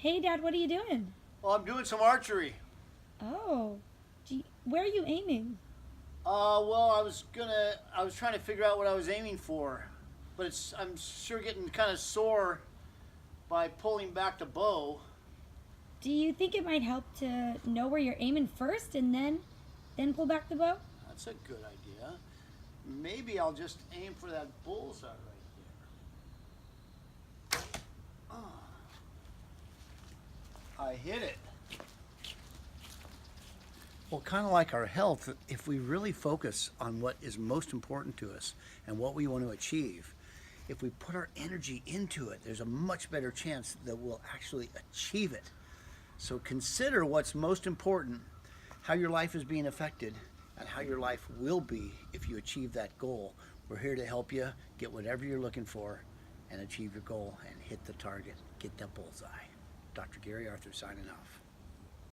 Hey, Dad, what are you doing? Well, I'm doing some archery. Oh, where are you aiming? Well, I was trying to figure out what I was aiming for, but I'm sure getting kind of sore by pulling back the bow. Do you think it might help to know where you're aiming first and then pull back the bow? That's a good idea. Maybe I'll just aim for that bullseye right there. I hit it. Well, kind of like our health, if we really focus on what is most important to us and what we want to achieve, if we put our energy into it, there's a much better chance that we'll actually achieve it. So consider what's most important, how your life is being affected, and how your life will be if you achieve that goal. We're here to help you get whatever you're looking for and achieve your goal and hit the target, get that bullseye. Dr. Gary Arthur signing off.